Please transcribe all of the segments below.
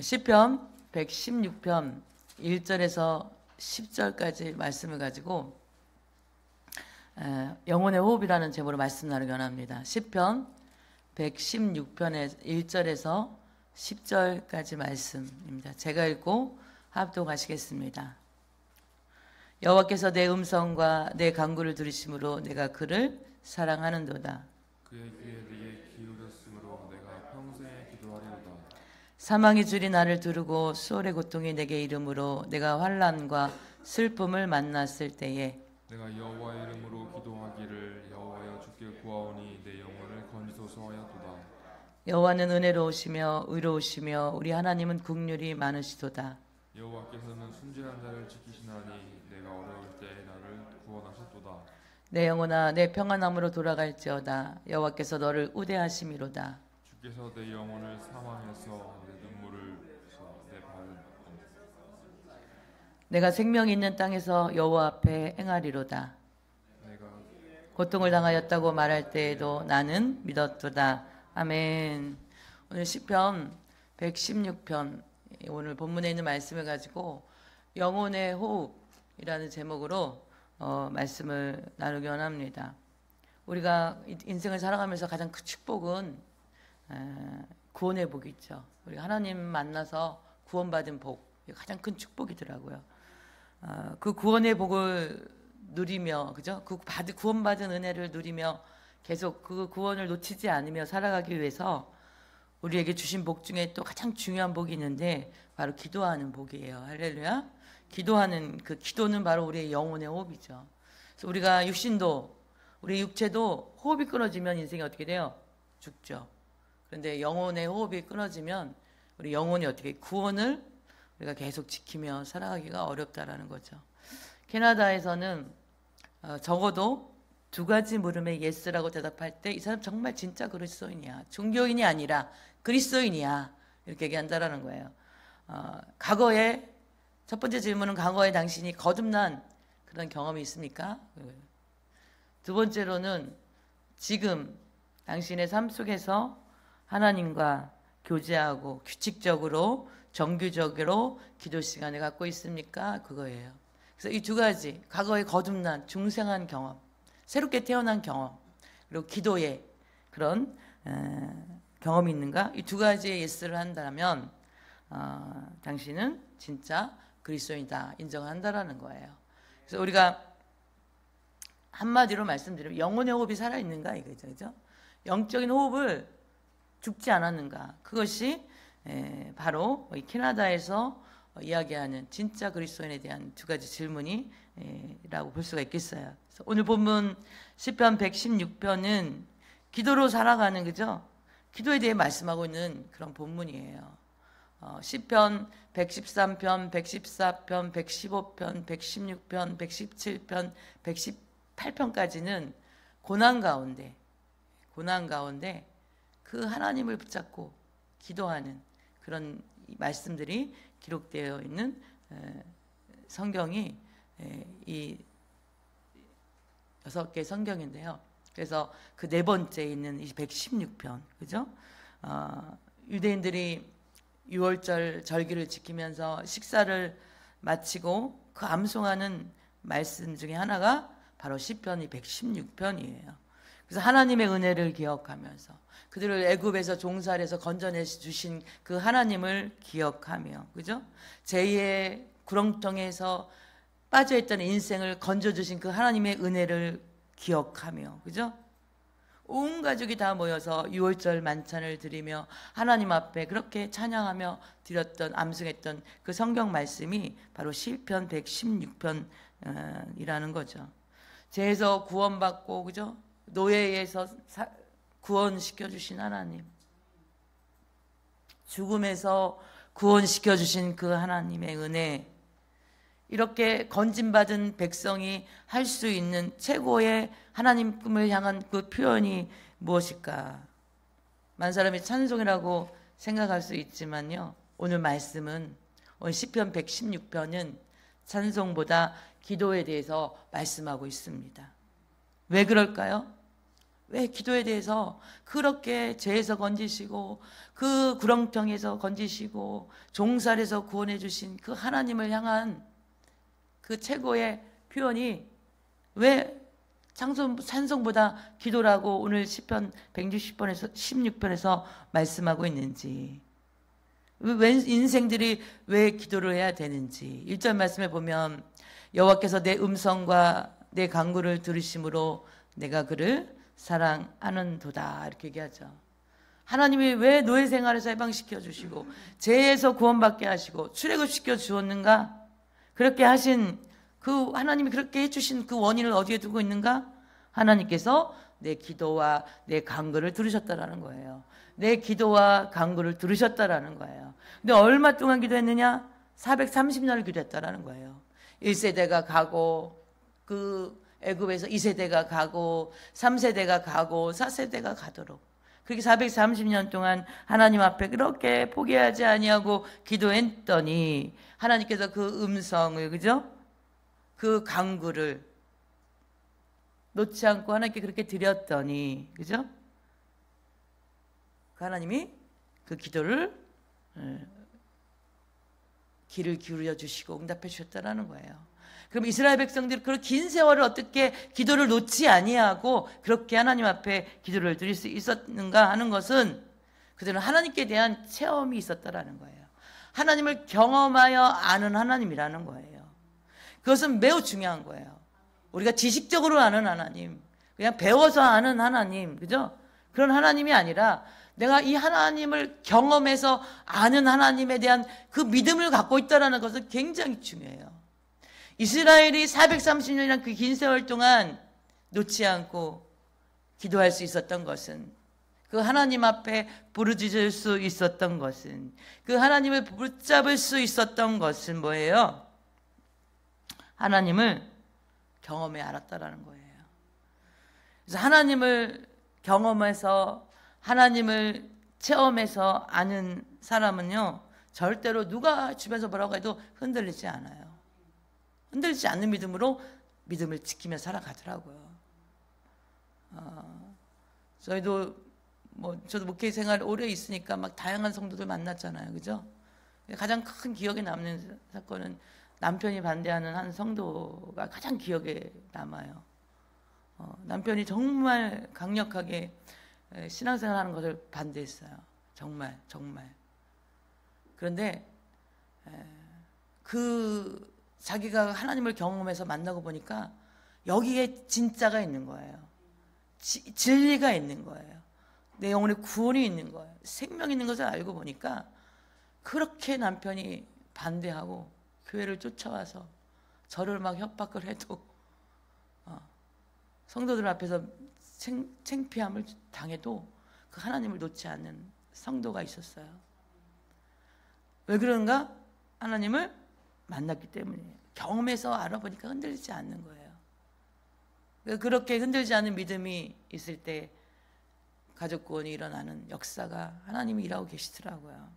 시편 116편 1절에서 10절까지 말씀을 가지고 영혼의 호흡이라는 제목으로 말씀 나누기 원합니다. 시편 116편의 1절에서 10절까지 말씀입니다. 제가 읽고 합독하시겠습니다. 여호와께서 내 음성과 내 간구를 들으심으로 내가 그를 사랑하는도다. 그의 귀에 네게 기울였으므로 내가 평생에 기도하리로다. 사망의 줄이 나를 두르고 수월의 고통이 내게 이름으로 내가 환난과 슬픔을 만났을 때에 내가 여호와의 이름으로 기도하기를 여호와여 주께 구하오니 내 영혼을 건지소서 하였도다. 여호와는 은혜로우시며 의로우시며 우리 하나님은 긍휼이 많으시도다. 여호와께서는 순진한 자를 지키시나니 내가 어려울 때 나를 구원하셨도다. 내 영혼아 내 평안함으로 돌아갈지어다. 여호와께서 너를 우대하심이로다. 주께서 내 영혼을 사망해서 내 눈물을 내 발을 내가 생명이 있는 땅에서 여호와 앞에 행하리로다. 내가 고통을 당하였다고 말할 때에도 나는 믿었도다. 아멘. 오늘 시편 116편 오늘 본문에 있는 말씀을 가지고 영혼의 호흡이라는 제목으로 말씀을 나누기 원합니다. 우리가 인생을 살아가면서 가장 큰 축복은 구원의 복이 있죠. 우리가 하나님 만나서 구원받은 복, 가장 큰 축복이더라고요. 그 구원의 복을 누리며, 그죠? 그 구원받은 은혜를 누리며 계속 그 구원을 놓치지 않으며 살아가기 위해서 우리에게 주신 복 중에 또 가장 중요한 복이 있는데 바로 기도하는 복이에요. 할렐루야. 기도하는 그 기도는 바로 우리의 영혼의 호흡이죠. 그래서 우리가 육신도 우리 육체도 호흡이 끊어지면 인생이 어떻게 돼요? 죽죠. 그런데 영혼의 호흡이 끊어지면 우리 영혼이 어떻게 구원을 우리가 계속 지키며 살아가기가 어렵다라는 거죠. 캐나다에서는 적어도 두 가지 물음에 예스라고 대답할 때 이 사람 정말 진짜 그리스도인이야. 종교인이 아니라 그리스도인이야. 이렇게 얘기한다라는 거예요. 과거에 첫 번째 질문은 과거에 당신이 거듭난 그런 경험이 있습니까? 두 번째로는 지금 당신의 삶 속에서 하나님과 교제하고 규칙적으로 정규적으로 기도 시간을 갖고 있습니까? 그거예요. 그래서 이 두 가지 과거에 거듭난 중생한 경험, 새롭게 태어난 경험, 그리고 기도의 그런 경험이 있는가? 이 두 가지의 예스를 한다면 당신은 진짜 그리스도인이다 인정한다라는 거예요. 그래서 우리가 한마디로 말씀드리면 영혼의 호흡이 살아있는가 이거죠, 그죠? 영적인 호흡을 죽지 않았는가? 그것이 바로 이 캐나다에서 이야기하는 진짜 그리스도인에 대한 두 가지 질문이라고 볼 수가 있겠어요. 그래서 오늘 본문 시편 116편은 기도로 살아가는, 그죠? 기도에 대해 말씀하고 있는 그런 본문이에요. 시편 113편, 114편, 115편, 116편, 117편, 118편까지는 고난 가운데 그 하나님을 붙잡고 기도하는 그런 말씀들이 기록되어 있는 성경이 이 6개 성경인데요. 그래서 그 네 번째에 있는 이 116편, 그죠? 유대인들이 6월절 절기를 지키면서 식사를 마치고 그 암송하는 말씀 중에 하나가 바로 시편이 116편이에요. 그래서 하나님의 은혜를 기억하면서 그들을 애굽에서 종살에서 건져내 주신 그 하나님을 기억하며, 그죠? 제2의 구렁텅이에서 빠져있던 인생을 건져주신 그 하나님의 은혜를 기억하며, 그죠? 온 가족이 다 모여서 6월절 만찬을 드리며 하나님 앞에 그렇게 찬양하며 드렸던, 암송했던 그 성경 말씀이 바로 시편 116편이라는 거죠. 죄에서 구원받고, 그죠? 노예에서 구원시켜 주신 하나님, 죽음에서 구원시켜 주신 그 하나님의 은혜, 이렇게 건진받은 백성이 할 수 있는 최고의 하나님을 향한 그 표현이 무엇일까? 많은 사람이 찬송이라고 생각할 수 있지만요, 오늘 말씀은, 오늘 시편 116편은 찬송보다 기도에 대해서 말씀하고 있습니다. 왜 그럴까요? 왜 기도에 대해서 그렇게 죄에서 건지시고 그 구렁텅이에서 건지시고 종살에서 구원해 주신 그 하나님을 향한 그 최고의 표현이 왜 찬송보다 기도라고 오늘 시편 160편에서 16편에서 말씀하고 있는지, 왜 인생들이 왜 기도를 해야 되는지 1절 말씀에 보면 여호와께서 내 음성과 내 간구를 들으심으로 내가 그를 사랑하는도다 이렇게 얘기하죠. 하나님이 왜 노예 생활에서 해방시켜 주시고 죄에서 구원받게 하시고 출애굽시켜 주었는가? 그렇게 하신 그 하나님이 그렇게 해주신 그 원인을 어디에 두고 있는가? 하나님께서 내 기도와 내 간구를 들으셨다라는 거예요. 내 기도와 간구를 들으셨다라는 거예요. 근데 얼마 동안 기도했느냐? 430년을 기도했다라는 거예요. 1세대가 가고 그 애굽에서 2세대가 가고 3세대가 가고 4세대가 가도록 그렇게 430년 동안 하나님 앞에 그렇게 포기하지 아니하고 기도했더니 하나님께서 그 음성을, 그죠? 그 간구를 놓지 않고 하나님께 그렇게 드렸더니, 그죠? 그 하나님이 그 기도를 귀를 기울여 주시고 응답해 주셨다라는 거예요. 그럼 이스라엘 백성들이 그런 긴 세월을 어떻게 기도를 놓지 아니하고 그렇게 하나님 앞에 기도를 드릴 수 있었는가 하는 것은 그들은 하나님께 대한 체험이 있었다라는 거예요. 하나님을 경험하여 아는 하나님이라는 거예요. 그것은 매우 중요한 거예요. 우리가 지식적으로 아는 하나님, 그냥 배워서 아는 하나님, 그죠? 그런 하나님이 아니라 내가 이 하나님을 경험해서 아는 하나님에 대한 그 믿음을 갖고 있다는 것은 굉장히 중요해요. 이스라엘이 430년이란 그 긴 세월 동안 놓지 않고 기도할 수 있었던 것은, 그 하나님 앞에 부르짖을 수 있었던 것은, 그 하나님을 붙잡을 수 있었던 것은 뭐예요? 하나님을 경험해 알았다라는 거예요. 그래서 하나님을 경험해서 하나님을 체험해서 아는 사람은요, 절대로 누가 주변에서 뭐라고 해도 흔들리지 않아요. 흔들리지 않는 믿음으로 믿음을 지키며 살아가더라고요. 저희도 저도 목회 생활 오래 있으니까 막 다양한 성도들 만났잖아요, 그죠? 가장 큰 기억에 남는 사건은 남편이 반대하는 한 성도가 가장 기억에 남아요. 남편이 정말 강력하게 신앙생활하는 것을 반대했어요. 정말. 그런데 자기가 하나님을 경험해서 만나고 보니까 여기에 진짜가 있는 거예요. 진리가 있는 거예요. 내 영혼의 구원이 있는 거예요. 생명이 있는 것을 알고 보니까 그렇게 남편이 반대하고 교회를 쫓아와서 저를 막 협박을 해도 성도들 앞에서 창피함을 당해도 그 하나님을 놓지 않는 성도가 있었어요. 왜 그런가? 하나님을 만났기 때문이에요. 경험해서 알아보니까 흔들리지 않는 거예요. 그렇게 흔들지 않는 믿음이 있을 때 가족 구원이 일어나는 역사가 하나님이 일하고 계시더라고요.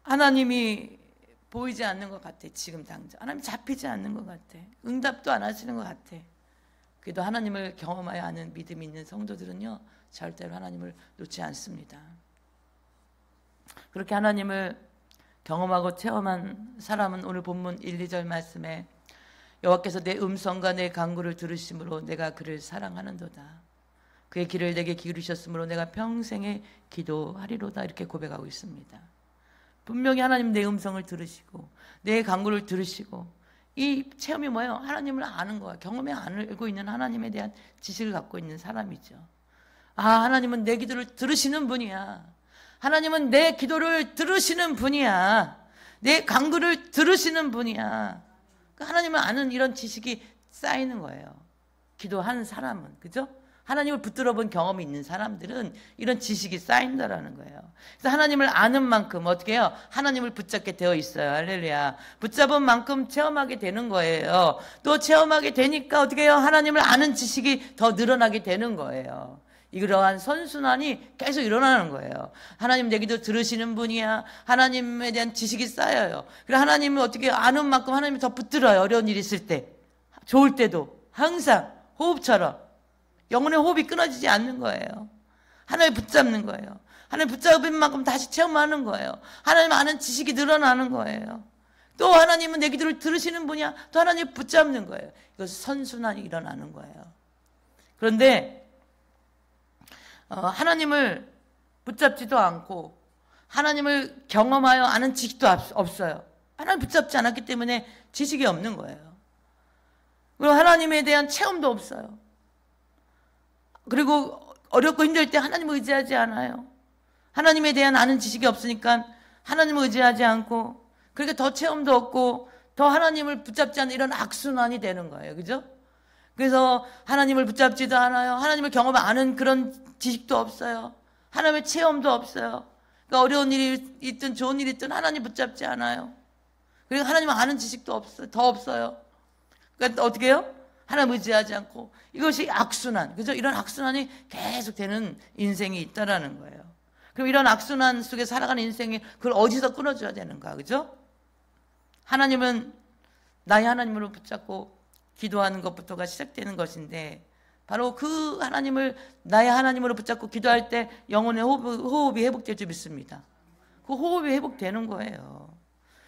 하나님이 보이지 않는 것 같아. 지금 당장 하나님 잡히지 않는 것 같아. 응답도 안 하시는 것 같아. 그래도 하나님을 경험하여 아는 믿음이 있는 성도들은요, 절대로 하나님을 놓지 않습니다. 그렇게 하나님을 경험하고 체험한 사람은 오늘 본문 1, 2절 말씀에 여호와께서 내 음성과 내 간구를 들으심으로 내가 그를 사랑하는도다. 그의 귀를 내게 기울이셨으므로 내가 평생에 기도하리로다. 이렇게 고백하고 있습니다. 분명히 하나님 내 음성을 들으시고 내 간구를 들으시고, 이 체험이 뭐예요? 하나님을 아는 거야. 경험에 알고 있는 하나님에 대한 지식을 갖고 있는 사람이죠. 하나님은 내 기도를 들으시는 분이야. 하나님은 내 기도를 들으시는 분이야. 내 간구를 들으시는 분이야. 하나님을 아는 이런 지식이 쌓이는 거예요. 기도하는 사람은, 그죠? 하나님을 붙들어 본 경험이 있는 사람들은 이런 지식이 쌓인다라는 거예요. 그래서 하나님을 아는 만큼 어떻게 해요? 하나님을 붙잡게 되어 있어요. 할렐루야. 붙잡은 만큼 체험하게 되는 거예요. 또 체험하게 되니까 어떻게 해요? 하나님을 아는 지식이 더 늘어나게 되는 거예요. 이러한 선순환이 계속 일어나는 거예요. 하나님 내 기도 들으시는 분이야. 하나님에 대한 지식이 쌓여요. 그리고 하나님을 어떻게 아는 만큼 하나님을 더 붙들어요. 어려운 일이 있을 때, 좋을 때도 항상 호흡처럼 영혼의 호흡이 끊어지지 않는 거예요. 하나님 붙잡는 거예요. 하나님 붙잡은 만큼 다시 체험하는 거예요. 하나님 아는 지식이 늘어나는 거예요. 또 하나님은 내 기도를 들으시는 분이야. 또 하나님 붙잡는 거예요. 이것은 선순환이 일어나는 거예요. 그런데 하나님을 붙잡지도 않고 하나님을 경험하여 아는 지식도 없어요. 하나님 붙잡지 않았기 때문에 지식이 없는 거예요. 그리고 하나님에 대한 체험도 없어요. 그리고 어렵고 힘들 때 하나님을 의지하지 않아요. 하나님에 대한 아는 지식이 없으니까 하나님을 의지하지 않고, 그러니까 더 체험도 없고 더 하나님을 붙잡지 않는 이런 악순환이 되는 거예요. 그죠? 그래서 하나님을 붙잡지도 않아요. 하나님을 경험 아는 그런 지식도 없어요. 하나님의 체험도 없어요. 그러니까 어려운 일이 있든 좋은 일이 있든 하나님 붙잡지 않아요. 그리고 하나님을 아는 지식도 없어요. 더 없어요. 그러니까 어떻게 해요? 하나님 의지하지 않고, 이것이 악순환. 그죠? 이런 악순환이 계속 되는 인생이 있다라는 거예요. 그럼 이런 악순환 속에 살아가는 인생이 그걸 어디서 끊어줘야 되는가? 그죠? 하나님은 나의 하나님으로 붙잡고 기도하는 것부터가 시작되는 것인데, 바로 그 하나님을 나의 하나님으로 붙잡고 기도할 때 영혼의 호흡이 회복될 줄 믿습니다. 그 호흡이 회복되는 거예요.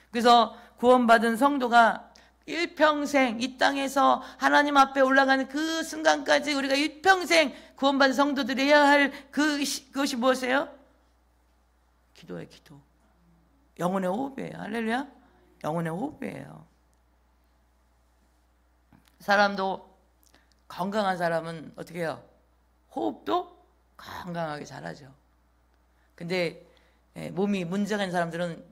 그래서 구원받은 성도가 일평생 이 땅에서 하나님 앞에 올라가는 그 순간까지 우리가 일평생 구원받은 성도들이 해야 할 그것이 무엇이에요? 기도예요. 기도. 영혼의 호흡이에요. 할렐루야. 영혼의 호흡이에요. 사람도, 건강한 사람은 어떻게 해요? 호흡도 건강하게 잘하죠. 근데 몸이 문제가 있는 사람들은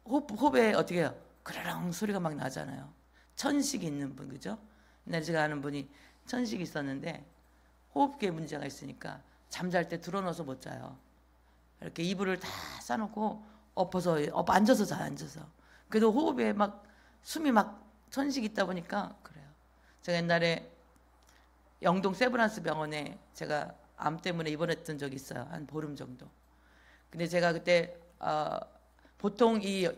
호흡에 어떻게 해요? 그러렁 소리가 막 나잖아요. 천식이 있는 분, 그죠? 옛날에 제가 아는 분이 천식이 있었는데 호흡기에 문제가 있으니까 잠잘 때 들어넣어서 못 자요. 이렇게 이불을 다 싸놓고 앉아서 자요. 앉아서. 그래도 호흡에 막 숨이 막 천식이 있다 보니까 그래요. 제가 옛날에 영동 세브란스 병원에 제가 암 때문에 입원했던 적이 있어요. 한 보름 정도. 근데 제가 그때 보통 이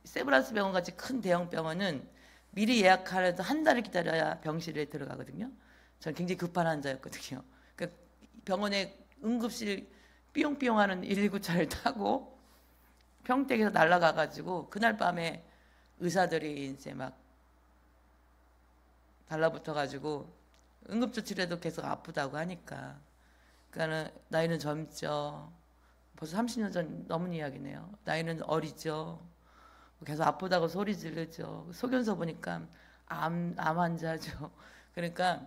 세브란스 병원 같이 큰 대형 병원은 미리 예약하려도 한 달을 기다려야 병실에 들어가거든요. 저는 굉장히 급한 환자였거든요. 그러니까 병원에 응급실 삐용삐용하는 119차를 타고 평택에서 날아가가지고 그날 밤에 의사들이 이제 막 달라붙어가지고 응급조치를 도 계속 아프다고 하니까, 그러니까는 나이는 젊죠. 벌써 30년 전 넘은 이야기네요. 나이는 어리죠. 계속 아프다고 소리 지르죠. 소견서 보니까 암 환자죠. 그러니까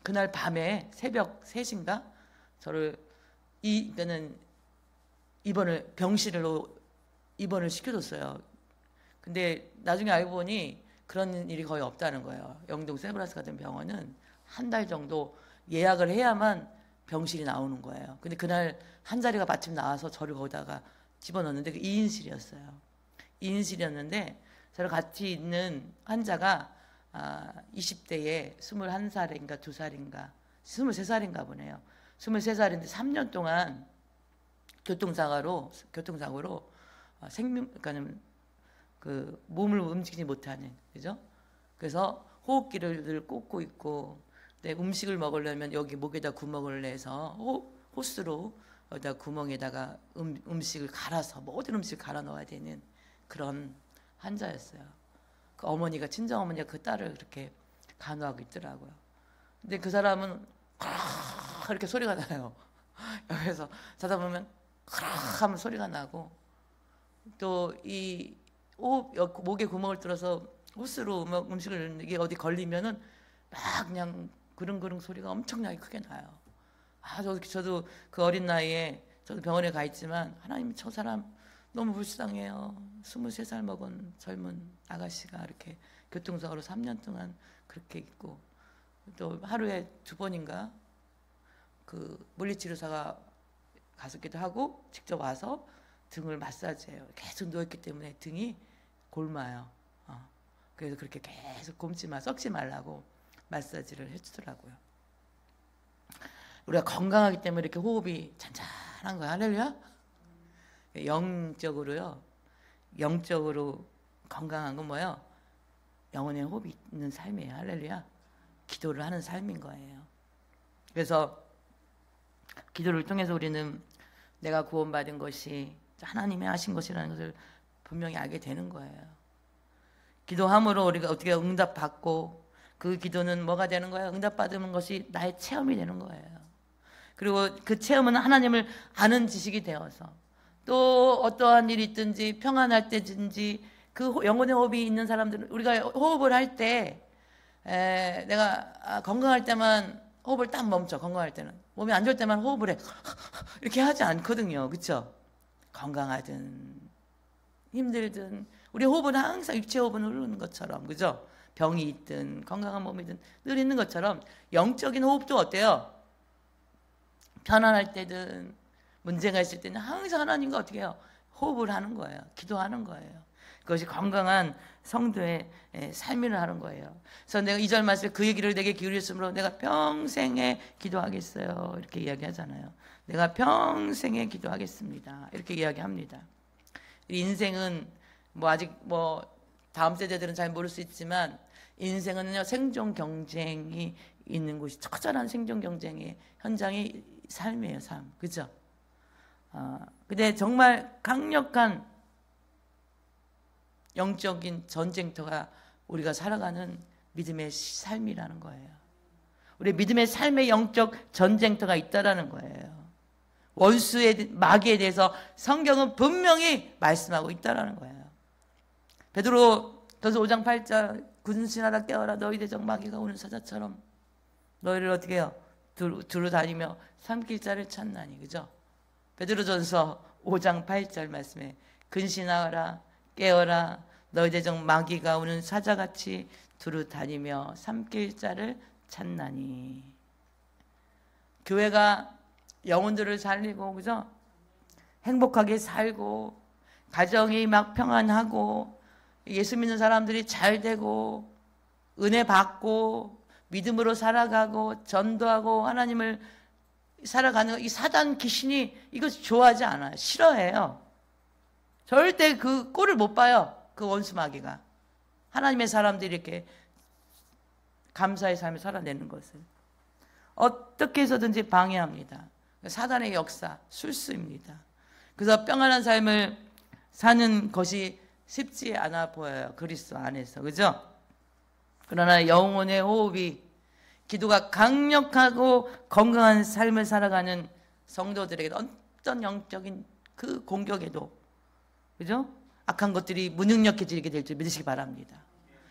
그날 밤에 새벽 3시인가 저를 병실로 입원을 시켜줬어요. 근데 나중에 알고 보니 그런 일이 거의 없다는 거예요. 영동 세브란스 같은 병원은 한 달 정도 예약을 해야만 병실이 나오는 거예요. 근데 그날 한 자리가 마침 나와서 저를 거기다가 집어넣는데 그 2인실이었어요. 2인실이었는데 저랑 같이 있는 환자가 20대에 21살인가 2살인가 23살인가 보네요. 23살인데 3년 동안 교통사고로 그러니까는 그 몸을 움직이지 못하는, 그죠? 그래서 호흡기를 늘 꽂고 있고, 근데 음식을 먹으려면 여기 목에다 구멍을 내서 호스로 여기다 구멍에다가 음식을 갈아서 모든 음식을 갈아 넣어야 되는 그런 환자였어요. 그 어머니가, 친정 어머니가 그 딸을 그렇게 간호하고 있더라고요. 근데 그 사람은 이렇게 소리가 나요. 여기서 자다 보면 하면 소리가 나고, 또 이 목에 구멍을 뚫어서 호스로 음식을 넣는 게 어디 걸리면은 막 그냥 그릉그릉 소리가 엄청나게 크게 나요. 저도 그 어린 나이에 저도 병원에 가 있지만, 하나님, 저 사람 너무 불쌍해요. 23살 먹은 젊은 아가씨가 이렇게 교통사고로 3년 동안 그렇게 있고, 또 하루에 2번인가 그 물리치료사가 갔었기도 하고 직접 와서 등을 마사지해요. 계속 누워있기 때문에 등이 골마요. 그래서 그렇게 계속 썩지 말라고 마사지를 해주더라고요. 우리가 건강하기 때문에 이렇게 호흡이 잔잔한 거야. 할렐루야. 영적으로 건강한 건 뭐예요? 영혼의 호흡이 있는 삶이에요. 할렐루야. 기도를 하는 삶인 거예요. 그래서 기도를 통해서 우리는 내가 구원받은 것이 하나님이 하신 것이라는 것을 분명히 알게 되는 거예요. 기도함으로 우리가 어떻게 응답받고 그 기도는 뭐가 되는 거예요? 응답받는 것이 나의 체험이 되는 거예요. 그리고 그 체험은 하나님을 아는 지식이 되어서 또 어떠한 일이 있든지 평안할 때든지 그 영혼의 호흡이 있는 사람들은 우리가 호흡을 할 때 내가 건강할 때만 호흡을 딱 멈춰. 건강할 때는 몸이 안 좋을 때만 호흡을 해. 이렇게 하지 않거든요. 그렇죠? 건강하든 힘들든 우리 호흡은 항상 육체 호흡은 흐르는 것처럼, 그죠? 병이 있든 건강한 몸이든 늘 있는 것처럼 영적인 호흡도 어때요? 편안할 때든 문제가 있을 때는 항상 하나님과 어떻게 해요? 호흡을 하는 거예요. 기도하는 거예요. 그것이 건강한 성도의 삶을 하는 거예요. 그래서 내가 2절 말씀에 그 얘기를 내게 기울였으므로 내가 평생에 기도하겠어요. 이렇게 이야기하잖아요. 내가 평생에 기도하겠습니다. 이렇게 이야기합니다. 인생은 아직 다음 세대들은 잘 모를 수 있지만 인생은요 생존 경쟁이 있는 곳이 처절한 생존 경쟁의 현장이 삶이에요. 삶. 그죠? 근데 정말 강력한 영적인 전쟁터가 우리가 살아가는 믿음의 삶이라는 거예요. 우리 믿음의 삶의 영적 전쟁터가 있다라는 거예요. 원수의 마귀에 대해서 성경은 분명히 말씀하고 있다라는 거예요. 베드로전서 5장 8절 군신하라 깨어라 너희 대적 마귀가 오는 사자처럼 너희를 어떻게 해요? 두루 다니며 삼킬 자를 찾나니. 그죠? 베드로전서 5장 8절 말씀에 근신하라 깨어라 너희 대적 마귀가 오는 사자같이 두루 다니며 삼킬 자를 찾나니. 교회가 영혼들을 살리고, 그죠? 행복하게 살고 가정이 막 평안하고 예수 믿는 사람들이 잘 되고 은혜 받고 믿음으로 살아가고 전도하고 하나님을 살아가는 이 사단 귀신이 이것을 좋아하지 않아요. 싫어해요. 절대 그 꼴을 못 봐요. 그 원수 마귀가 하나님의 사람들이 이렇게 감사의 삶을 살아내는 것을 어떻게 해서든지 방해합니다. 사단의 역사 술수입니다. 그래서 평안한 삶을 사는 것이 쉽지 않아 보여요. 그리스도 안에서. 그죠? 그러나 영혼의 호흡이 기도가 강력하고 건강한 삶을 살아가는 성도들에게 어떤 영적인 그 공격에도, 그죠? 악한 것들이 무능력해지게 될 줄 믿으시기 바랍니다.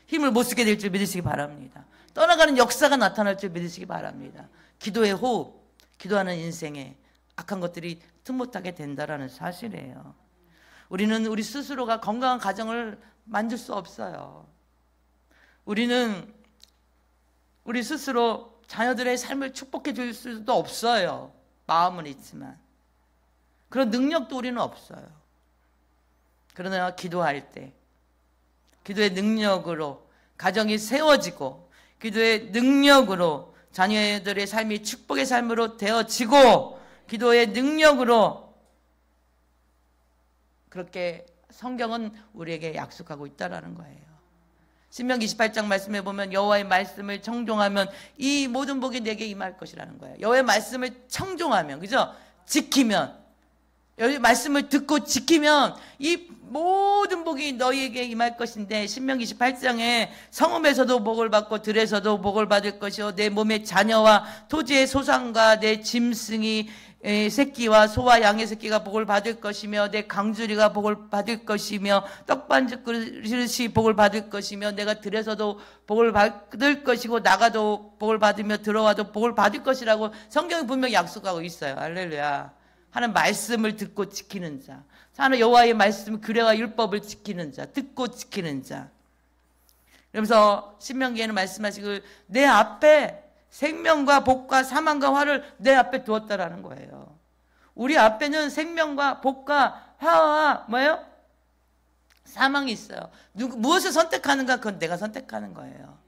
힘을 못 쓰게 될 줄 믿으시기 바랍니다. 떠나가는 역사가 나타날 줄 믿으시기 바랍니다. 기도의 호흡, 기도하는 인생에 악한 것들이 틈못하게 된다라는 사실이에요. 우리는 우리 스스로가 건강한 가정을 만들 수 없어요. 우리는 우리 스스로 자녀들의 삶을 축복해 줄 수도 없어요. 마음은 있지만 그런 능력도 우리는 없어요. 그러나 기도할 때 기도의 능력으로 가정이 세워지고 기도의 능력으로 자녀들의 삶이 축복의 삶으로 되어지고 기도의 능력으로 그렇게 성경은 우리에게 약속하고 있다라는 거예요. 신명기 28장 말씀에 보면 여호와의 말씀을 청종하면 이 모든 복이 내게 임할 것이라는 거예요. 여호와의 말씀을 청종하면, 그죠? 지키면, 여호와의 말씀을 듣고 지키면 이 모든 복이 너희에게 임할 것인데 신명기 28장에 성읍에서도 복을 받고 들에서도 복을 받을 것이요 내 몸의 자녀와 토지의 소산과 내 짐승이 새끼와 소와 양의 새끼가 복을 받을 것이며 내 강주리가 복을 받을 것이며 떡반죽 그릇이 복을 받을 것이며 내가 들에서도 복을 받을 것이고 나가도 복을 받으며 들어와도 복을 받을 것이라고 성경이 분명히 약속하고 있어요. 할렐루야. 하는 말씀을 듣고 지키는 자, 하는 여호와의 말씀 규례와 율법을 지키는 자, 듣고 지키는 자. 그러면서 신명기에는 말씀하시고 내 앞에 생명과 복과 사망과 화를 내 앞에 두었다라는 거예요. 우리 앞에는 생명과 복과 화와 뭐예요? 사망이 있어요. 무엇을 선택하는가? 그건 내가 선택하는 거예요.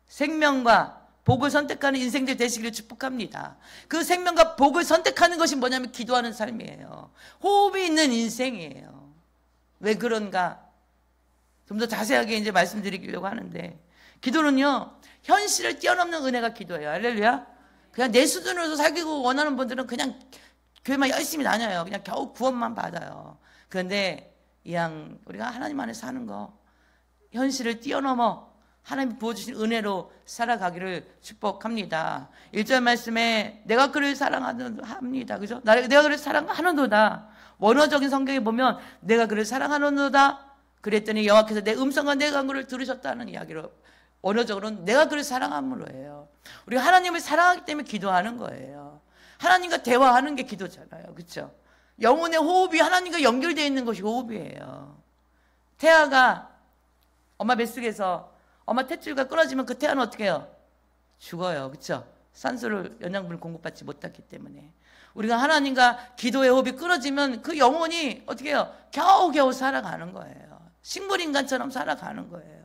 생명과 복을 선택하는 인생들 되시기를 축복합니다. 그 생명과 복을 선택하는 것이 뭐냐면 기도하는 삶이에요. 호흡이 있는 인생이에요. 왜 그런가? 좀 더 자세하게 이제 말씀드리려고 하는데 기도는요 현실을 뛰어넘는 은혜가 기도예요. 할렐루야. 그냥 내 수준으로 살기고 원하는 분들은 그냥 교회만 열심히 다녀요. 그냥 겨우 구원만 받아요. 그런데 이왕 우리가 하나님 안에 사는 거, 현실을 뛰어넘어 하나님이 부어주신 은혜로 살아가기를 축복합니다. 1절 말씀에 내가 그를 사랑합니다. 그죠? 내가 그를 사랑하는도다. 원어적인 성경에 보면 내가 그를 사랑하는도다. 그랬더니 여호와께서 내 음성과 내 간구를 들으셨다는 이야기로, 원어적으로는 내가 그를 사랑함으로 해요. 우리가 하나님을 사랑하기 때문에 기도하는 거예요. 하나님과 대화하는 게 기도잖아요. 그렇죠? 영혼의 호흡이 하나님과 연결되어 있는 것이 호흡이에요. 태아가 엄마 뱃속에서 엄마 탯줄과 끊어지면 그 태아는 어떻게 해요? 죽어요. 그렇죠? 산소를, 영양분을 공급받지 못했기 때문에. 우리가 하나님과 기도의 호흡이 끊어지면 그 영혼이 어떻게 해요? 겨우겨우 살아가는 거예요. 식물인간처럼 살아가는 거예요.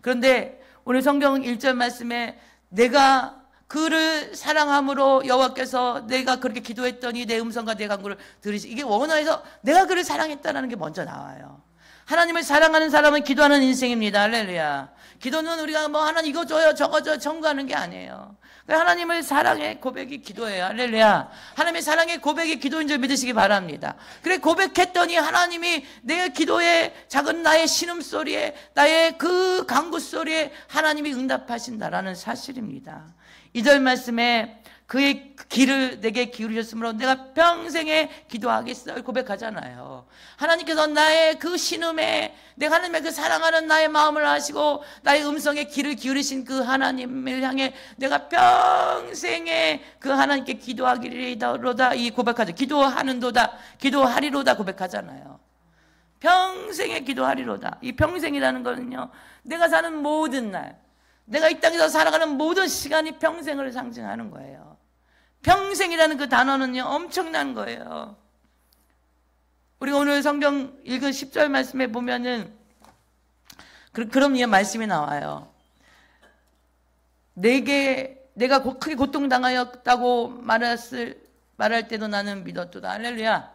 그런데 오늘 성경 1절 말씀에 내가 그를 사랑함으로 여호와께서 내가 그렇게 기도했더니 내 음성과 내 간구를 들으시, 이게 원어에서 내가 그를 사랑했다라는 게 먼저 나와요. 하나님을 사랑하는 사람은 기도하는 인생입니다. 할렐루야. 기도는 우리가 뭐 하나님 이거 줘요 저거 줘요 청구하는 게 아니에요. 하나님을 사랑의 고백이 기도예요. 할렐루야. 하나님의 사랑의 고백이 기도인 줄 믿으시기 바랍니다. 그래 고백했더니 하나님이 내 기도에, 작은 나의 신음소리에, 나의 그 간구소리에 하나님이 응답하신다라는 사실입니다. 2절 말씀에 그의 귀를 내게 기울이셨으므로 내가 평생에 기도하겠어요 고백하잖아요. 하나님께서 나의 그 신음에, 내가 하나님의 그 사랑하는 나의 마음을 아시고 나의 음성에 귀를 기울이신 그 하나님을 향해 내가 평생에 그 하나님께 기도하리로다 이 고백하죠. 기도하는도다, 기도하리로다 고백하잖아요. 평생에 기도하리로다. 이 평생이라는 거는요, 내가 사는 모든 날, 내가 이 땅에서 살아가는 모든 시간이 평생을 상징하는 거예요. 평생이라는 그 단어는요, 엄청난 거예요. 우리가 오늘 성경 읽은 10절 말씀에 보면은 그런 말씀이 나와요. 내가 크게 고통당하였다고 말할 때도 나는 믿었도다. 할렐루야.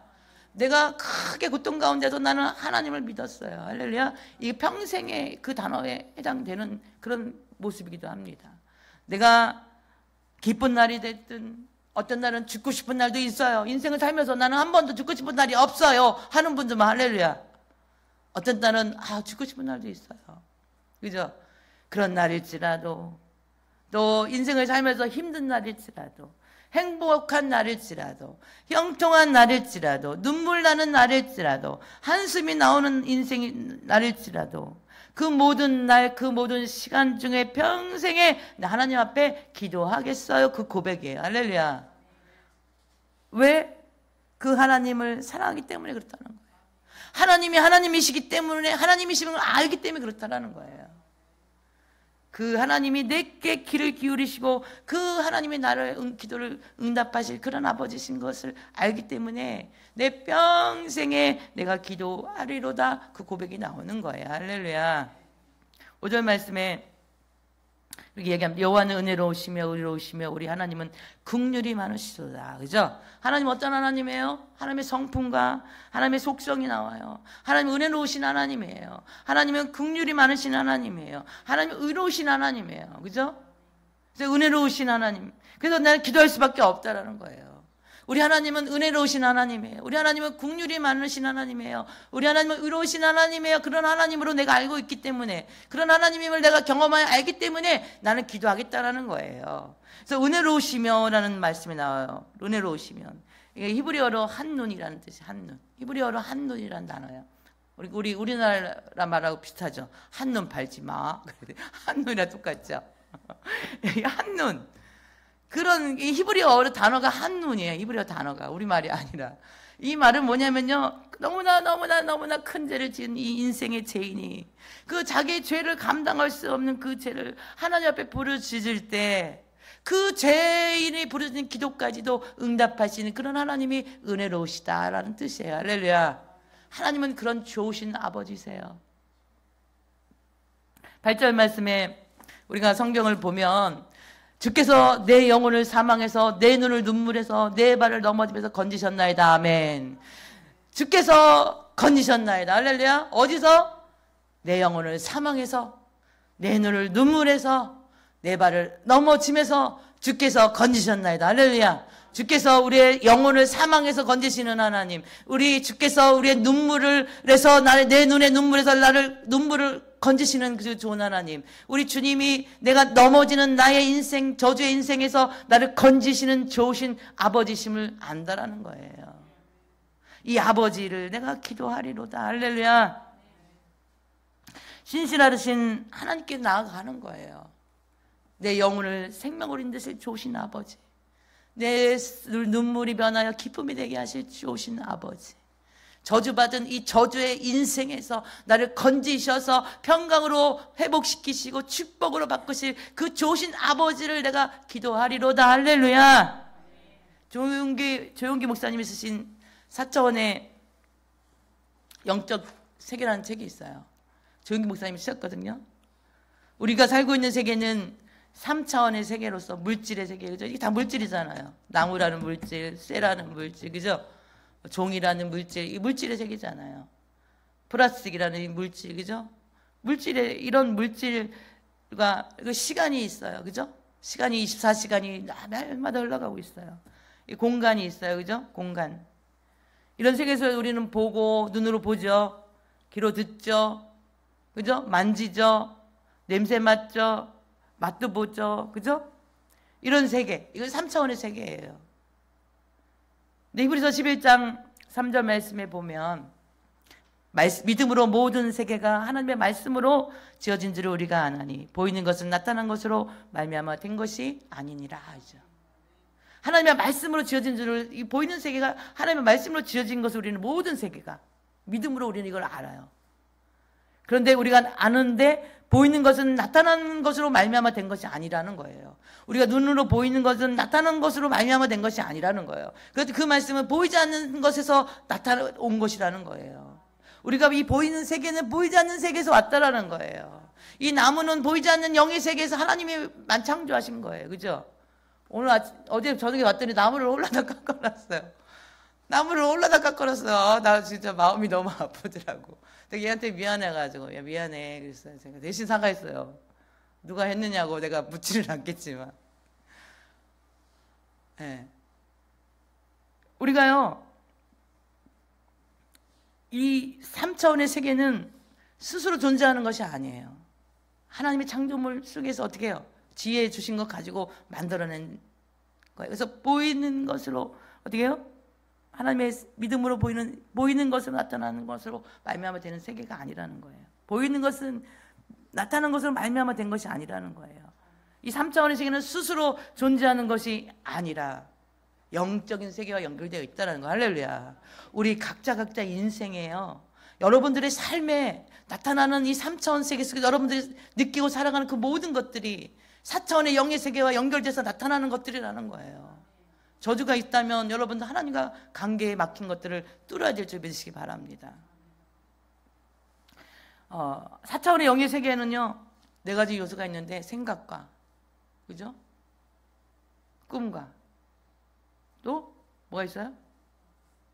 내가 크게 고통 가운데도 나는 하나님을 믿었어요. 할렐루야. 이 평생의 그 단어에 해당되는 그런 모습이기도 합니다. 내가 기쁜 날이 됐든 어떤 날은 죽고 싶은 날도 있어요. 인생을 살면서 나는 한 번도 죽고 싶은 날이 없어요 하는 분들만 할렐루야. 어떤 날은 죽고 싶은 날도 있어요. 그죠? 그런 날일지라도, 또 인생을 살면서 힘든 날일지라도, 행복한 날일지라도, 형통한 날일지라도, 눈물 나는 날일지라도, 한숨이 나오는 인생이 날일지라도, 그 모든 날, 그 모든 시간 중에 평생에 하나님 앞에 기도하겠어요. 그 고백이에요. 할렐루야. 왜? 그 하나님을 사랑하기 때문에 그렇다는 거예요. 하나님이 하나님이시기 때문에, 하나님이심을 알기 때문에 그렇다는 거예요. 그 하나님이 내게 귀를 기울이시고 그 하나님이 나를 기도를 응답하실 그런 아버지신 것을 알기 때문에 내 평생에 내가 기도하리로다 그 고백이 나오는 거예요. 할렐루야. 5절 말씀에 이렇게 얘기합니다. 여호와는 은혜로우시며 의로우시며 우리 하나님은 긍휼이 많으시도다. 그죠? 하나님 어떤 하나님이에요? 하나님의 성품과 하나님의 속성이 나와요. 하나님은 은혜로우신 하나님이에요. 하나님은 긍휼이 많으신 하나님이에요. 하나님은 의로우신 하나님이에요. 그죠? 그래서 은혜로우신 하나님. 그래서 나는 기도할 수밖에 없다라는 거예요. 우리 하나님은 은혜로우신 하나님이에요. 우리 하나님은 긍휼이 많으신 하나님이에요. 우리 하나님은 의로우신 하나님이에요. 그런 하나님으로 내가 알고 있기 때문에, 그런 하나님임을 내가 경험하여 알기 때문에 나는 기도하겠다라는 거예요. 그래서 은혜로우시며라는 말씀이 나와요. 은혜로우시면. 이게 히브리어로 한눈이라는 뜻이 한눈. 히브리어로 한눈이라는 단어예요. 우리나라 말하고 비슷하죠. 한눈 팔지 마. 한눈이랑 똑같죠. 한눈. 그런 이 히브리어 단어가 한눈이에요. 히브리어 단어가 우리말이 아니라. 이 말은 뭐냐면요, 너무나 큰 죄를 지은 이 인생의 죄인이 그 자기의 죄를 감당할 수 없는 그 죄를 하나님 앞에 부르짖을 때 그 죄인이 부르짖는 기도까지도 응답하시는 그런 하나님이 은혜로우시다라는 뜻이에요. 할렐루야. 하나님은 그런 좋으신 아버지세요. 8절 말씀에 우리가 성경을 보면 주께서 내 영혼을 사망해서 내 눈을 눈물에서 내 발을 넘어짐에서 건지셨나이다. 아멘. 주께서 건지셨나이다. 할렐루야. 어디서? 내 영혼을 사망해서 내 눈을 눈물에서 내 발을 넘어짐에서 주께서 건지셨나이다. 할렐루야. 주께서 우리의 영혼을 사망에서 건지시는 하나님. 주께서 우리의 눈물을 해서 내 눈의 눈물에서 눈물을 건지시는 그 좋은 하나님. 우리 주님이 내가 넘어지는 나의 인생, 저주의 인생에서 나를 건지시는 좋으신 아버지심을 안다라는 거예요. 이 아버지를 내가 기도하리로다. 할렐루야. 신실하신 하나님께 나아가는 거예요. 내 영혼을 생명으로 인도하실 좋으신 아버지. 내 눈물이 변하여 기쁨이 되게 하실 좋으신 아버지. 저주받은 이 저주의 인생에서 나를 건지셔서 평강으로 회복시키시고 축복으로 바꾸실 그 좋으신 아버지를 내가 기도하리로다. 할렐루야. 조용기 목사님이 쓰신 4차원의 영적 세계라는 책이 있어요. 조용기 목사님이 쓰셨거든요. 우리가 살고 있는 세계는 3차원의 세계로서 물질의 세계, 그죠? 이게 다 물질이잖아요. 나무라는 물질, 쇠라는 물질, 그죠? 종이라는 물질, 이 물질의 세계잖아요. 플라스틱이라는 이 물질, 그죠? 물질의, 이런 물질과 시간이 있어요. 그죠? 시간이 24시간이 날마다 흘러가고 있어요. 이 공간이 있어요. 그죠? 공간. 이런 세계에서 우리는 보고, 눈으로 보죠. 귀로 듣죠. 그죠? 만지죠. 냄새 맡죠. 맛도 보죠. 그죠? 이런 세계. 이건 3차원의 세계예요. 히브리서 11장 3절 말씀에 보면 믿음으로 모든 세계가 하나님의 말씀으로 지어진 줄을 우리가 아나니 보이는 것은 나타난 것으로 말미암아 된 것이 아니니라 하죠. 하나님의 말씀으로 지어진 줄을, 이 보이는 세계가 하나님의 말씀으로 지어진 것을 우리는 모든 세계가 믿음으로 우리는 이걸 알아요. 그런데 우리가 아는데 보이는 것은 나타나는 것으로 말미암아 된 것이 아니라는 거예요. 우리가 눈으로 보이는 것은 나타나는 것으로 말미암아 된 것이 아니라는 거예요. 그래서 그 말씀은 보이지 않는 것에서 나타온 것이라는 거예요. 우리가 이 보이는 세계는 보이지 않는 세계에서 왔다라는 거예요. 이 나무는 보이지 않는 영의 세계에서 하나님이 창조하신 거예요. 그죠? 어제 저녁에 왔더니 나무를 홀라다 깎아놨어요. 나무를 홀라다 깎아놨어요. 나 진짜 마음이 너무 아프더라고. 얘한테 미안해가지고, 야, 미안해. 그랬어요. 제가 대신 사과했어요. 누가 했느냐고 내가 묻지는 않겠지만. 네. 우리가요, 이 3차원의 세계는 스스로 존재하는 것이 아니에요. 하나님의 창조물 속에서 어떻게 해요? 지혜 주신 것 가지고 만들어낸 거예요. 그래서 보이는 것으로 어떻게 해요? 하나님의 믿음으로 보이는 것으로 나타나는 것으로 말미암아 되는 세계가 아니라는 거예요. 보이는 것은 나타나는 것으로 말미암아 된 것이 아니라는 거예요. 이 3차원의 세계는 스스로 존재하는 것이 아니라 영적인 세계와 연결되어 있다는 거. 할렐루야. 우리 각자 인생에요. 여러분들의 삶에 나타나는 이 3차원 세계 속에서 여러분들이 느끼고 살아가는 그 모든 것들이 4차원의 영의 세계와 연결돼서 나타나는 것들이라는 거예요. 저주가 있다면 여러분들 하나님과 관계에 막힌 것들을 뚫어야 될 줄 믿으시기 바랍니다. 4차원의 영의 세계에는요, 4가지 요소가 있는데 생각과, 그죠? 꿈과, 또 뭐가 있어요?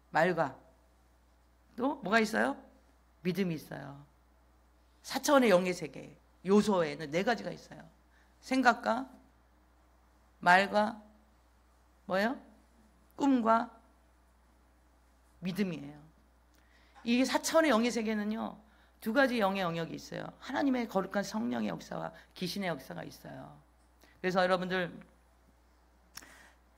말과, 또 뭐가 있어요? 믿음이 있어요. 4차원의 영의 세계 요소에는 4가지가 있어요. 생각과 말과 뭐예요? 꿈과 믿음이에요. 이 4차원의 영의 세계는요, 2가지 영의 영역이 있어요. 하나님의 거룩한 성령의 역사와 귀신의 역사가 있어요. 그래서 여러분들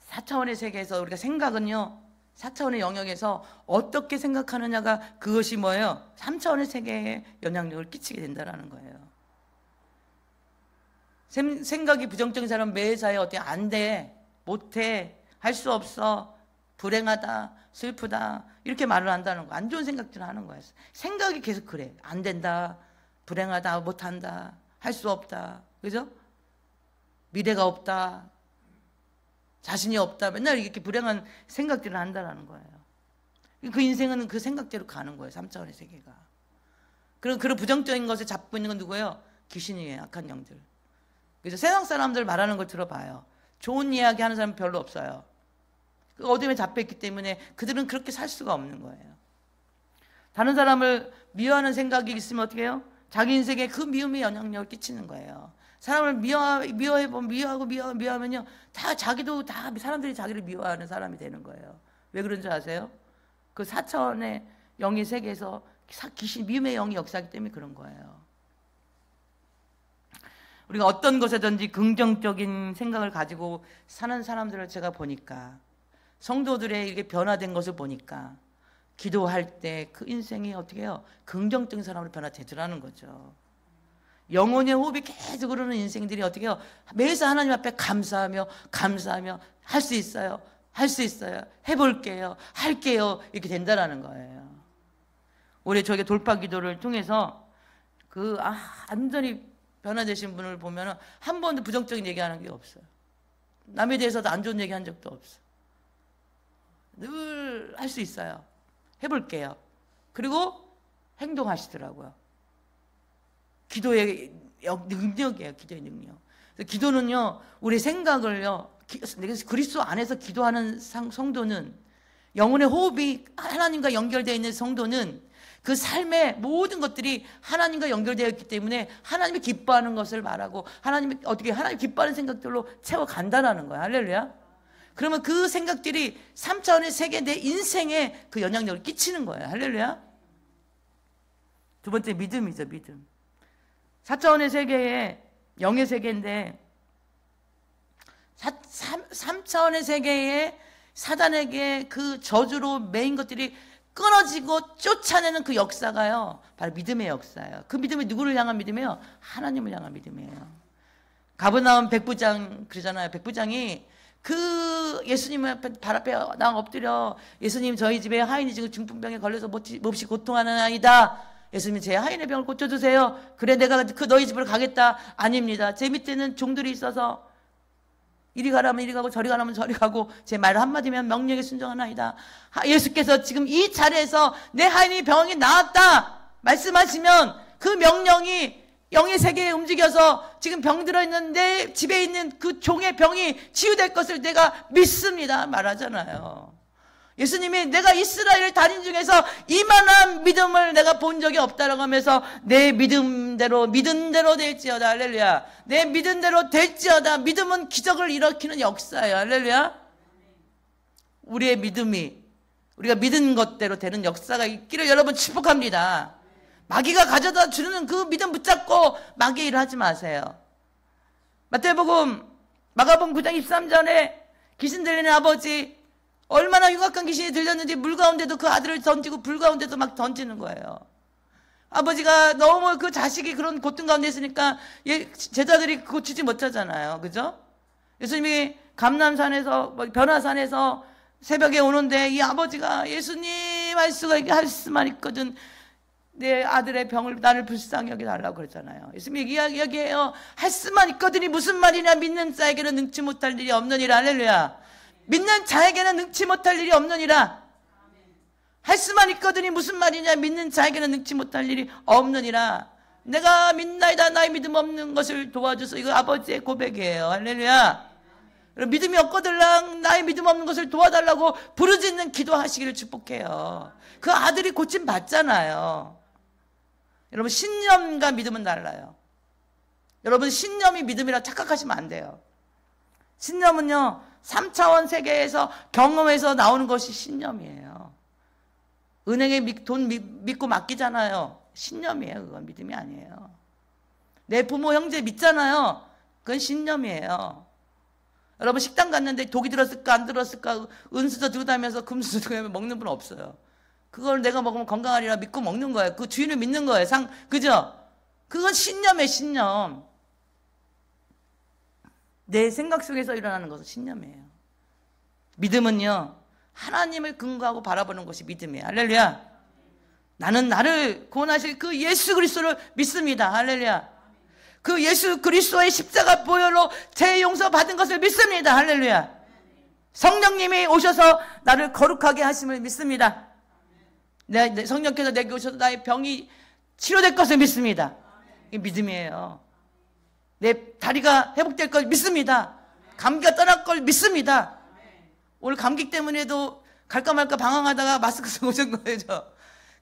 4차원의 세계에서 우리가 생각은요, 4차원의 영역에서 어떻게 생각하느냐가 그것이 뭐예요? 3차원의 세계에 영향력을 끼치게 된다는 거예요. 생각이 부정적인 사람은 매사에 어떻게 안 돼, 못해, 할 수 없어, 불행하다, 슬프다 이렇게 말을 한다는 거. 안 좋은 생각들을 하는 거예요. 생각이 계속 그래. 안 된다, 불행하다, 못한다, 할 수 없다, 그죠? 미래가 없다, 자신이 없다, 맨날 이렇게 불행한 생각들을 한다는 거예요. 그 인생은 그 생각대로 가는 거예요. 3차원의 세계가. 그런 부정적인 것을 잡고 있는 건 누구예요? 귀신이에요. 악한 영들. 그래서 세상 사람들 말하는 걸 들어봐요. 좋은 이야기 하는 사람은 별로 없어요. 그 어둠에 잡혀있기 때문에 그들은 그렇게 살 수가 없는 거예요. 다른 사람을 미워하는 생각이 있으면 어떻게 해요? 자기 인생에 그 미움의 영향력을 끼치는 거예요. 사람을 미워하면요, 다 사람들이 자기를 미워하는 사람이 되는 거예요. 왜 그런 줄 아세요? 그 4차원의 영의 세계에서 미움의 영이 역사하기 때문에 그런 거예요. 우리가 어떤 것에든지 긍정적인 생각을 가지고 사는 사람들을 제가 보니까, 성도들의 이게 변화된 것을 보니까, 기도할 때 그 인생이 어떻게 해요? 긍정적인 사람으로 변화되더라는 거죠. 영혼의 호흡이 계속 흐르는 인생들이 어떻게 해요? 매일 하나님 앞에 감사하며 할 수 있어요, 해볼게요, 할게요, 이렇게 된다라는 거예요. 올해 저게 돌파 기도를 통해서 완전히 변화되신 분을 보면 한 번도 부정적인 얘기하는 게 없어요. 남에 대해서도 안 좋은 얘기한 적도 없어요. 늘 할 수 있어요, 해볼게요. 그리고 행동하시더라고요. 기도의 능력이에요. 기도의 능력. 기도는요, 우리 생각을요, 그리스도 안에서 기도하는 성도는, 영혼의 호흡이 하나님과 연결되어 있는 성도는 그 삶의 모든 것들이 하나님과 연결되어 있기 때문에 하나님이 기뻐하는 것을 말하고 하나님 기뻐하는 생각들로 채워간다는 거야. 할렐루야. 그러면 그 생각들이 3차원의 세계, 내 인생에 그 영향력을 끼치는 거예요. 할렐루야. 두 번째, 믿음이죠. 믿음. 4차원의 세계에 영의 세계인데 3차원의 세계에 사단에게 그 저주로 매인 것들이 끊어지고 쫓아내는 그 역사가요, 바로 믿음의 역사예요. 그 믿음이 누구를 향한 믿음이에요? 하나님을 향한 믿음이에요. 가버나움 백부장 그러잖아요. 백부장이 그 예수님 앞에 발 앞에 나 엎드려, 예수님 저희 집에 하인이 지금 중풍병에 걸려서 몹시 고통하는 아이다. 예수님 제 하인의 병을 고쳐주세요. 그래 내가 너희 집으로 가겠다. 아닙니다. 제 밑에는 종들이 있어서 이리 가라면 이리 가고 저리 가라면 저리 가고 제 말 한마디면 명령에 순종하나이다. 예수께서 지금 이 자리에서 내 하인이 병이 나았다 말씀하시면 그 명령이 영의 세계에 움직여서 지금 병 들어있는 내 집에 있는 그 종의 병이 치유될 것을 내가 믿습니다 말하잖아요. 예수님이 내가 이스라엘 단임 중에서 이만한 믿음을 내가 본 적이 없다라고 하면서 내 믿은 대로 될지어다. 할렐루야. 내 믿은 대로 될지어다. 믿음은 기적을 일으키는 역사예요. 할렐루야. 우리의 믿음이 우리가 믿은 것대로 되는 역사가 있기를 여러분 축복합니다. 마귀가 가져다 주는 그 믿음 붙잡고 마귀 일을 하지 마세요. 마태복음 마가복음 9장 23절에 귀신 들리는 아버지, 얼마나 흉악한 귀신이 들렸는지 물 가운데도 그 아들을 던지고 불 가운데도 막 던지는 거예요. 아버지가 너무 그 자식이 그런 고통 가운데 있으니까 제자들이 고치지 못하잖아요. 그죠? 예수님이 감람산에서 변화산에서 새벽에 오는데 이 아버지가 예수님 할 수만 있거든 내 아들의 병을 나를 불쌍히 여겨달라고 그랬잖아요. 예수님이 이야기해요. 할 수만 있거든이 무슨 말이냐. 믿는 자에게는 능치 못할 일이 없느니라. 할렐루야. 믿는 자에게는 능치 못할 일이 없느니라. 할 수만 있거든이 무슨 말이냐. 믿는 자에게는 능치 못할 일이 없느니라. 내가 믿나이다. 나의 믿음 없는 것을 도와줘서. 이거 아버지의 고백이에요. 할렐루야. 믿음이 없거들랑 나의 믿음 없는 것을 도와달라고 부르짖는 기도하시기를 축복해요. 그 아들이 고침 받잖아요. 여러분 신념과 믿음은 달라요. 여러분 신념이 믿음이라 착각하시면 안 돼요. 신념은요 3차원 세계에서 경험에서 나오는 것이 신념이에요. 은행에 돈 믿고 맡기잖아요. 신념이에요. 그건 믿음이 아니에요. 내 부모 형제 믿잖아요. 그건 신념이에요. 여러분 식당 갔는데 독이 들었을까 안 들었을까 은수저 들고 다니면서 금수저 들고 다니면서 먹는 분 없어요. 그걸 내가 먹으면 건강하리라 믿고 먹는 거예요. 그 주인을 믿는 거예요. 그죠? 그건 신념이에요. 신념. 내 생각 속에서 일어나는 것은 신념이에요. 믿음은요 하나님을 근거하고 바라보는 것이 믿음이에요. 할렐루야. 나는 나를 구원하실 그 예수 그리스도를 믿습니다. 할렐루야. 그 예수 그리스도의 십자가 보혈로 죄 용서 받은 것을 믿습니다. 할렐루야. 성령님이 오셔서 나를 거룩하게 하심을 믿습니다. 성령께서 내게 오셔서 나의 병이 치료될 것을 믿습니다. 이게 믿음이에요. 내 다리가 회복될 걸 믿습니다. 감기가 떠날 걸 믿습니다. 오늘 감기 때문에도 갈까 말까 방황하다가 마스크 쓰고 오신 거예요.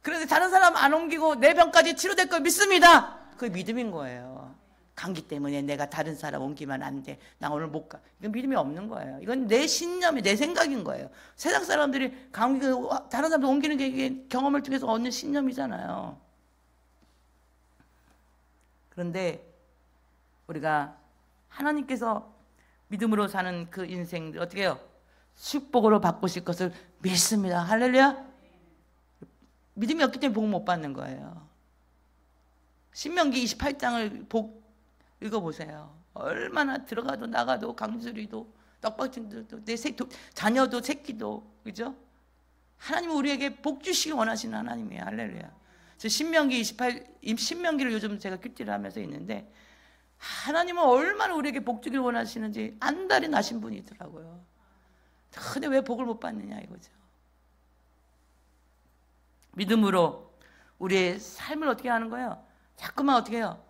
그런데 다른 사람 안 옮기고 내 병까지 치료될 걸 믿습니다. 그게 믿음인 거예요. 감기 때문에 내가 다른 사람 옮기면 안 돼. 나 오늘 못 가. 이건 믿음이 없는 거예요. 이건 내 신념이, 내 생각인 거예요. 세상 사람들이 감기, 다른 사람도 옮기는 게 이게 경험을 통해서 얻는 신념이잖아요. 그런데 우리가 하나님께서 믿음으로 사는 그 인생들 어떻게 해요? 축복으로 바꾸실 것을 믿습니다. 할렐루야. 믿음이 없기 때문에 복 못 받는 거예요. 신명기 28장을 읽어보세요. 얼마나 들어가도 나가도 강수리도 떡밥집들도 내 자녀도 새끼도, 그죠? 하나님은 우리에게 복 주시기 원하시는 하나님이에요. 할렐루야. 저 신명기를 요즘 제가 큐티를 하면서 있는데 하나님은 얼마나 우리에게 복 주기를 원하시는지 안달이 나신 분이더라고요. 근데 왜 복을 못 받느냐 이거죠. 믿음으로 우리의 삶을 어떻게 하는 거예요? 자꾸만 어떻게 해요?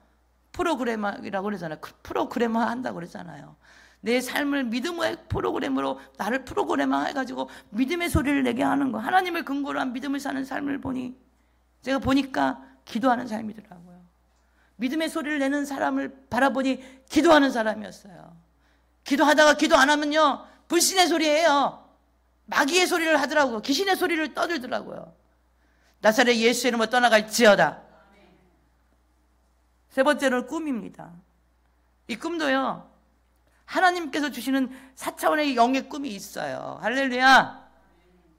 프로그래머라고 그러잖아요. 프로그래머 한다고 그러잖아요. 내 삶을 믿음의 프로그램으로 나를 프로그래머 해가지고 믿음의 소리를 내게 하는 거. 하나님을 근거로 한 믿음을 사는 삶을 보니 제가 보니까 기도하는 삶이더라고요. 믿음의 소리를 내는 사람을 바라보니 기도하는 사람이었어요. 기도하다가 기도 안 하면요 불신의 소리예요. 마귀의 소리를 하더라고요. 귀신의 소리를 떠들더라고요. 나사렛 예수의 이름으로 떠나갈지어다. 세 번째로는 꿈입니다. 이 꿈도요 하나님께서 주시는 4차원의 영의 꿈이 있어요. 할렐루야.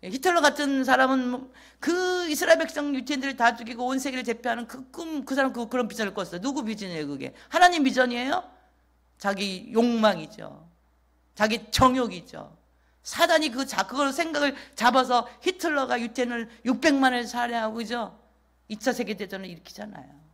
히틀러 같은 사람은 그 이스라엘 백성 유태인들을 다 죽이고 온 세계를 제패하는 그 꿈, 그 사람 그런 비전을 꿨어요. 누구 비전이에요 그게? 하나님 비전이에요? 자기 욕망이죠. 자기 정욕이죠. 사단이 그걸 생각을 잡아서 히틀러가 유태인을 600만을 살해하고, 그죠? 2차 세계대전을 일으키잖아요.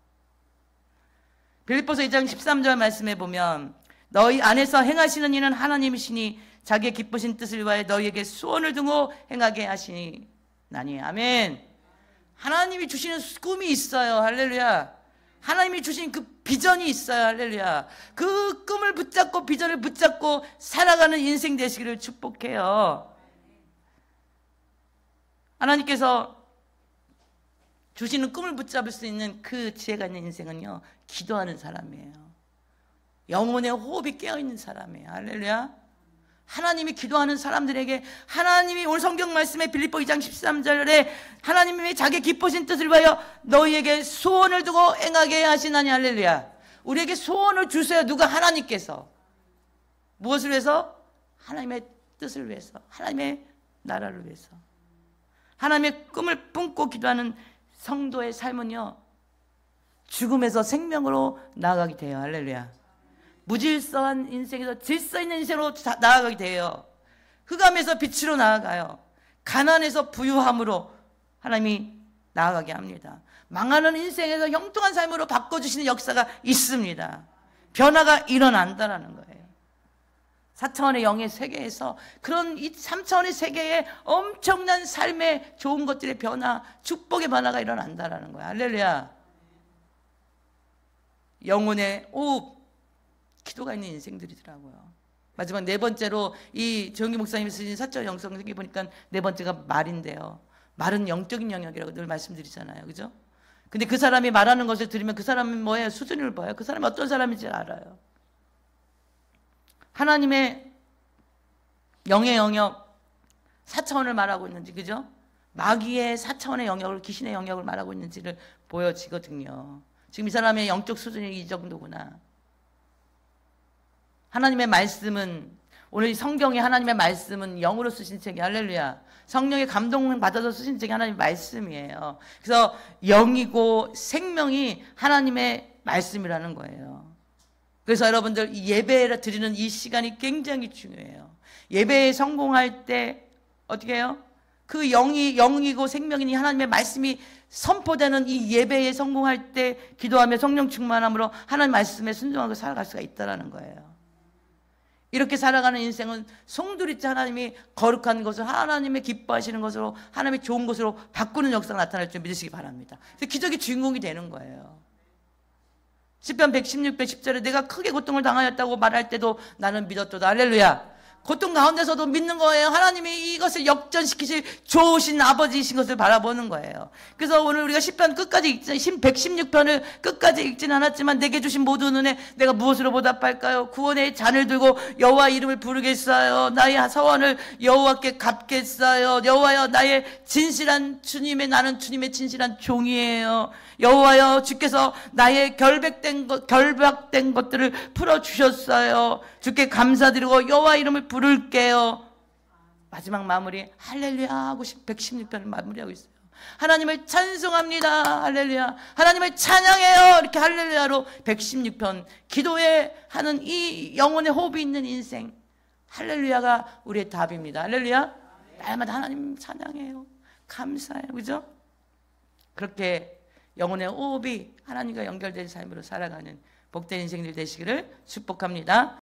빌립보서 2장 13절 말씀에 보면 너희 안에서 행하시는 이는 하나님이시니 자기의 기쁘신 뜻을 위하여 너희에게 소원을 두고 행하게 하시니 나니. 아멘. 하나님이 주시는 꿈이 있어요. 할렐루야. 하나님이 주신 그 비전이 있어요. 할렐루야. 그 꿈을 붙잡고 비전을 붙잡고 살아가는 인생 되시기를 축복해요. 하나님께서 주시는 꿈을 붙잡을 수 있는 그 지혜가 있는 인생은요 기도하는 사람이에요. 영혼의 호흡이 깨어있는 사람이에요. 할렐루야. 하나님이 기도하는 사람들에게 하나님이 오늘 성경 말씀에 빌립보 2장 13절에 하나님이 자기 기쁘신 뜻을 위하여 너희에게 소원을 두고 행하게 하시나니. 할렐루야. 우리에게 소원을 주세요. 누가? 하나님께서. 무엇을 위해서? 하나님의 뜻을 위해서, 하나님의 나라를 위해서. 하나님의 꿈을 품고 기도하는 성도의 삶은요 죽음에서 생명으로 나아가게 돼요. 할렐루야. 무질서한 인생에서 질서 있는 인생으로 나아가게 돼요. 흑암에서 빛으로 나아가요. 가난에서 부유함으로 하나님이 나아가게 합니다. 망하는 인생에서 형통한 삶으로 바꿔주시는 역사가 있습니다. 변화가 일어난다는 거예요. 4차원의 영의 세계에서 그런 이 3차원의 세계에 엄청난 삶의 좋은 것들의 변화, 축복의 변화가 일어난다는 거예요. 할렐루야. 영혼의 호흡, 기도가 있는 인생들이더라고요. 마지막 네 번째로 이 조영기 목사님이 쓰신 사적 영성기 보니까 네 번째가 말인데요. 말은 영적인 영역이라고 늘 말씀드리잖아요. 그죠? 근데 그 사람이 말하는 것을 들으면 그 사람은 뭐예요? 수준을 봐요. 그 사람이 어떤 사람인지 알아요. 하나님의 영의 영역 4차원을 말하고 있는지, 그죠? 마귀의 4차원의 영역을, 귀신의 영역을 말하고 있는지를 보여지거든요. 지금 이 사람의 영적 수준이 이 정도구나. 하나님의 말씀은, 오늘 성경에 하나님의 말씀은 영으로 쓰신 책이, 할렐루야, 성령의 감동 받아서 쓰신 책이 하나님의 말씀이에요. 그래서 영이고 생명이 하나님의 말씀이라는 거예요. 그래서 여러분들 예배를 드리는 이 시간이 굉장히 중요해요. 예배에 성공할 때 어떻게 해요? 그 영이고 생명이니 하나님의 말씀이 선포되는 이 예배에 성공할 때 기도하며 성령 충만함으로 하나님 말씀에 순종하고 살아갈 수가 있다는 거예요. 이렇게 살아가는 인생은 송두리째 하나님이 거룩한 것을 하나님의 기뻐하시는 것으로, 하나님의 좋은 것으로 바꾸는 역사가 나타날 줄 믿으시기 바랍니다. 기적의 주인공이 되는 거예요. 시편 116편 10절에 내가 크게 고통을 당하였다고 말할 때도 나는 믿었도다. 할렐루야. 고통 가운데서도 믿는 거예요. 하나님이 이것을 역전시키실 좋으신 아버지이신 것을 바라보는 거예요. 그래서 오늘 우리가 시편 끝까지 읽지, 116편을 끝까지 읽지는 않았지만 내게 주신 모든 은혜 내가 무엇으로 보답할까요? 구원의 잔을 들고 여호와 이름을 부르겠어요. 나의 서원을 여호와께 갚겠어요. 여호와여, 나의 진실한 주님의, 나는 주님의 진실한 종이에요. 여호와여, 주께서 나의 결박된 것들을 풀어주셨어요. 주께 감사드리고 여호와 이름을 부를게요. 마지막 마무리 할렐루야 하고 116편을 마무리하고 있어요. 하나님을 찬송합니다. 할렐루야. 하나님을 찬양해요. 이렇게 할렐루야로 116편 기도에 하는 이 영혼의 호흡이 있는 인생, 할렐루야가 우리의 답입니다. 할렐루야. 날마다 하나님 찬양해요. 감사해요. 그죠? 그렇게 영혼의 호흡이 하나님과 연결된 삶으로 살아가는 복된 인생들 되시기를 축복합니다.